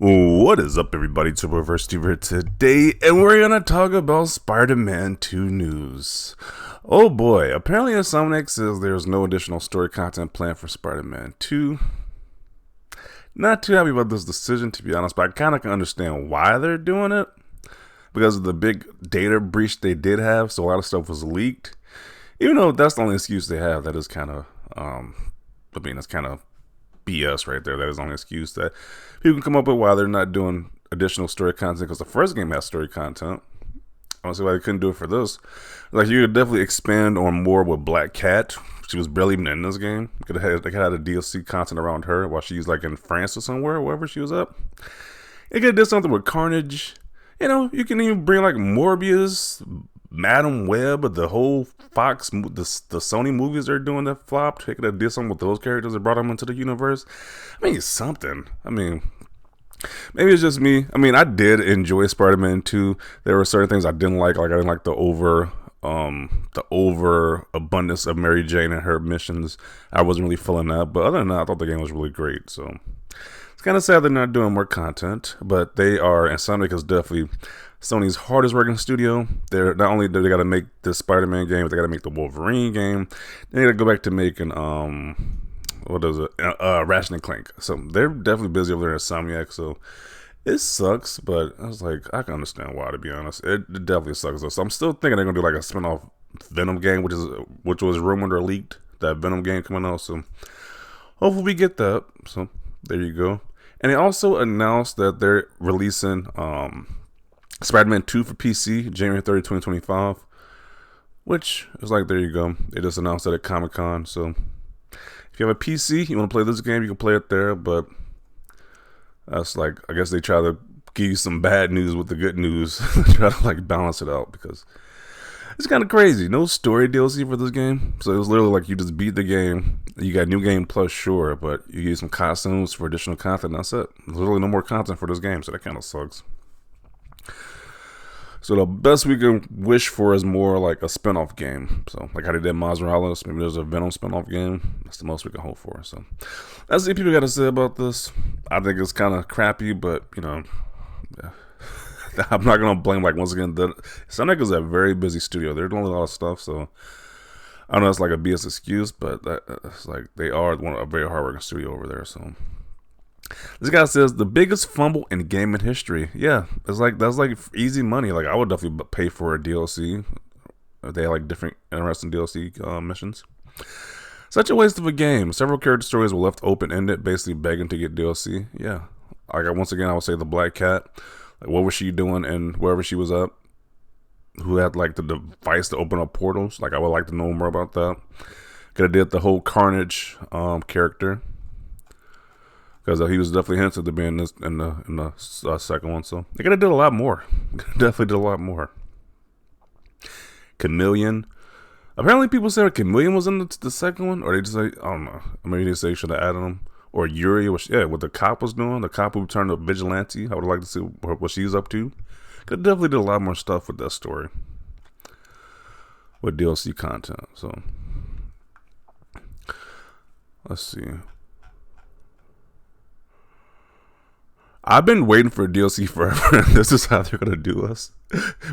What is up, everybody? Turboverse here today, and we're gonna talk about Spider-Man 2 news. Oh boy, apparently Insomniac says there's no additional story content planned for Spider-Man 2. Not too happy about this decision, to be honest, but I kind of can understand why they're doing it. Because of the big data breach they did have, so a lot of stuff was leaked. Even though that's the only excuse they have, that is kind of, that's kind of BS right there. That is the only excuse that people can come up with why they're not doing additional story content, because the first game has story content. I don't see why they couldn't do it for this. Like, you could definitely expand on more with Black Cat. She was barely even in this game. They could have had a DLC content around her while she's like in France or somewhere, wherever she was up. It could have did something with Carnage. You know, you can even bring like Morbius, Madam Web, the whole Fox, the Sony movies they're doing that flopped. They could have did something with those characters and brought them into the universe. I mean, something. I mean, maybe it's just me. I mean, I did enjoy Spider-Man 2. There were certain things I didn't like. Like, I didn't like the over abundance of Mary Jane and her missions. I wasn't really feeling that. But other than that, I thought the game was really great. So it's kind of sad they're not doing more content, but they are, and Insomniac is definitely Sony's hardest working studio. They're not only do they got to make the Spider-Man game, but they got to make the Wolverine game. They got to go back to making what is it, Ratchet and Clank. So they're definitely busy over there at Insomniac. So it sucks, but I was like, I can understand why. To be honest, it definitely sucks. So I'm still thinking they're gonna do like a spin-off Venom game, which was rumored or leaked, that Venom game coming out. So hopefully we get that. So there you go. And they also announced that they're releasing Spider-Man 2 for PC January 30, 2025. Which is like, there you go. They just announced that at Comic-Con. So if you have a PC, you want to play this game, you can play it there. But that's like, I guess they try to give you some bad news with the good news. Try to like balance it out, because it's kind of crazy. No story DLC for this game. So it was literally like you just beat the game. You got new game plus, sure, but you get some costumes for additional content. That's it. There's literally no more content for this game, so that kind of sucks. So the best we can wish for is more like a spin-off game. So like how they did Miles Morales, maybe there's a Venom spin-off game. That's the most we can hope for. So that's what people got to say about this. I think it's kind of crappy, but you know, yeah. I'm not gonna blame, like, once again, Sonic is a very busy studio. They're doing a lot of stuff, so I don't know, it's like a BS excuse, but it's like they are a very hardworking studio over there. So this guy says the biggest fumble in gaming history. Yeah, it's like that's like easy money. Like, I would definitely pay for a DLC if they had like different interesting DLC missions. Such a waste of a game. Several character stories were left open-ended, basically begging to get DLC. Yeah, like, once again, I would say the Black Cat. Like, what was she doing and wherever she was up? Who had like the device to open up portals? Like, I would like to know more about that. Could have did the whole Carnage character, because he was definitely hinted to be in the second one. So they could have did a lot more. Definitely did a lot more. Chameleon. Apparently, people said Chameleon was in the second one, or they just say, I don't know. Maybe they say should have added him. Or Yuri, what the cop was doing, the cop who turned a vigilante. I would like to see what she's up to. Could definitely do a lot more stuff with that story, with DLC content. So let's see. I've been waiting for a DLC forever. This is how they're gonna do us.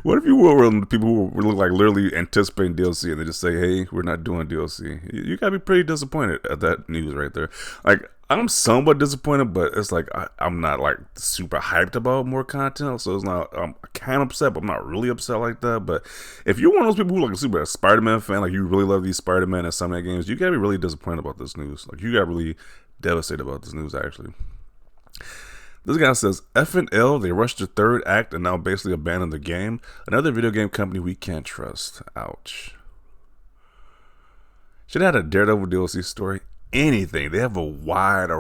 What if you were one of the people who look like literally anticipating DLC, and they just say, "Hey, we're not doing DLC"? You gotta be pretty disappointed at that news right there. Like, I'm somewhat disappointed, but it's like I'm not like super hyped about more content. So it's not. I'm kind of upset, but I'm not really upset like that. But if you're one of those people who like a super Spider-Man fan, like you really love these Spider-Man and some of the games, you gotta be really disappointed about this news. Like, you got really devastated about this news, actually. This guy says, F and L, they rushed the third act and now basically abandoned the game. Another video game company we can't trust. Ouch. Should have had a Daredevil DLC story. Anything. They have a wide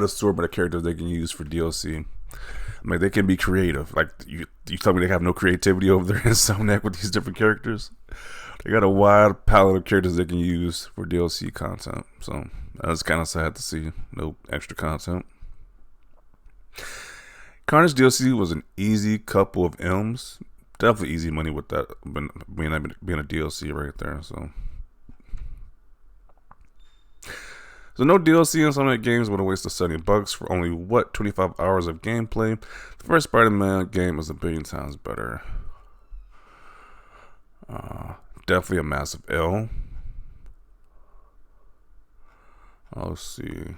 assortment of characters they can use for DLC. I mean, they can be creative. Like, you tell me they have no creativity over there in Insomniac with these different characters? They got a wide palette of characters they can use for DLC content. So that's kind of sad to see. No extra content. Carnage DLC was an easy couple of M's. Definitely easy money with that being a DLC right there. So So no DLC in some of the games would have wasted $70 for only what 25 hours of gameplay. The first Spider-Man game is a billion times better. Definitely a massive L. Let's see.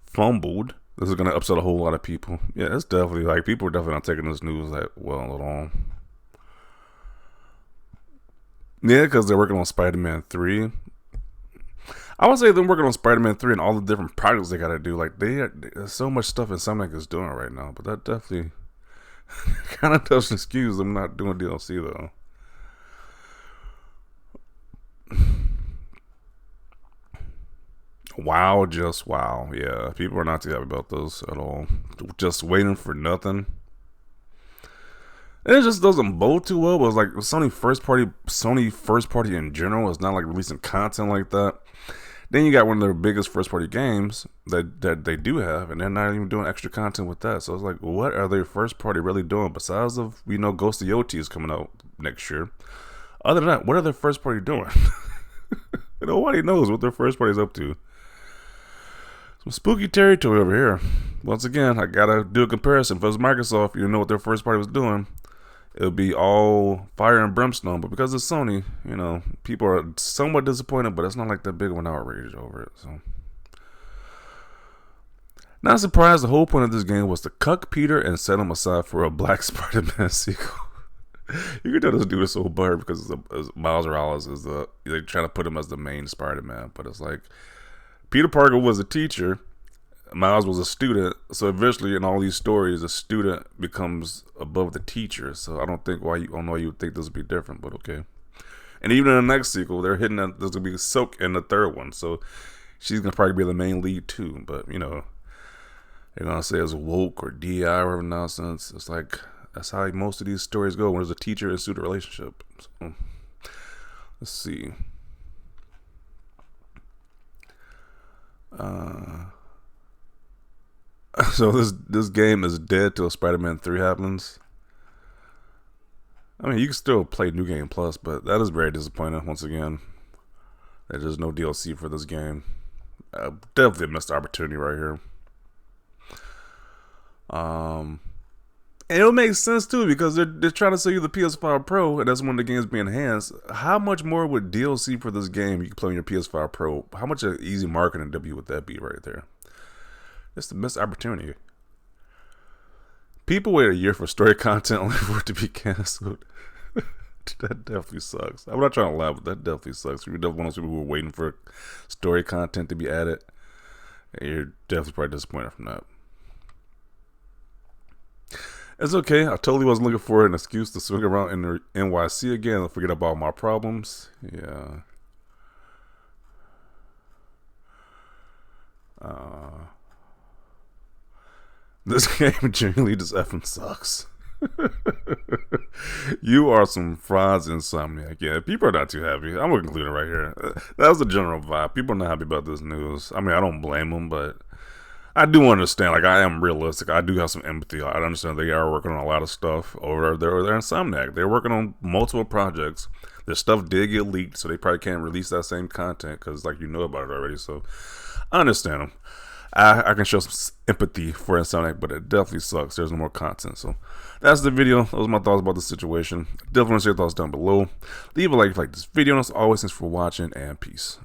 Fumbled. This is gonna upset a whole lot of people. Yeah, it's definitely like people are definitely not taking this news that well at all. Yeah, because they're working on Spider-Man 3. I would say they're working on Spider-Man 3 and all the different projects they gotta do. Like there's so much stuff Insomniac is doing right now, but that definitely kind of doesn't excuse them not doing DLC though. Wow, just wow. Yeah, people are not too happy about this at all. Just waiting for nothing. And it just doesn't bode too well. But it's like Sony first party in general is not like releasing content like that. Then you got one of their biggest first party games that they do have, and they're not even doing extra content with that. So it's like, what are their first party really doing besides of Ghost of Yoti is coming out next year? Other than that, what are their first party doing? Nobody knows what their first party is up to. Some spooky territory over here. Once again, I gotta do a comparison. If it was Microsoft, you know what their first party was doing. It would be all fire and brimstone, but because it's Sony, people are somewhat disappointed, but it's not like that big of an outrage over it. So, not surprised. The whole point of this game was to cuck Peter and set him aside for a Black Spider-Man sequel. You can tell this dude is so buttered because Miles Morales is they're trying to put him as the main Spider-Man, but it's like Peter Parker was a teacher. Miles was a student, so eventually in all these stories, a student becomes above the teacher. So I don't know why you would think this would be different, but okay. And even in the next sequel, they're hitting that there's gonna be Silk in the third one, so she's gonna probably be the main lead too. But they're gonna say it's woke or DI or whatever nonsense. It's like that's how most of these stories go when there's a teacher and student relationship. So, let's see. So this game is dead till Spider-Man 3 happens. I mean, you can still play New Game Plus, but that is very disappointing once again. There's no DLC for this game. Definitely a missed opportunity right here. And it'll make sense too because they're trying to sell you the PS5 Pro, and that's when the game's being enhanced. How much more would DLC for this game you can play on your PS5 Pro? How much of easy marketing W would that be right there? It's the missed opportunity. People wait a year for story content only for it to be canceled. That definitely sucks. I'm not trying to laugh, but that definitely sucks. You're definitely one of those people who are waiting for story content to be added. And you're definitely probably disappointed from that. It's okay. I totally wasn't looking for an excuse to swing around in the NYC again and forget about my problems. Yeah. This game genuinely just effing sucks. You are some frauds, Insomniac. Yeah, people are not too happy. I'm gonna conclude it right here. That was the general vibe. People are not happy about this news. I mean, I don't blame them, but I do understand. Like, I am realistic. I do have some empathy. I understand they are working on a lot of stuff over there. They're Insomniac. They're working on multiple projects. Their stuff did get leaked, so they probably can't release that same content because, like, you know about it already. So I understand them. I can show some empathy for Insomniac, but it definitely sucks. There's no more content. So that's the video. Those are my thoughts about the situation. Definitely want to share your thoughts down below. Leave a like if you like this video. And as always, thanks for watching, and peace.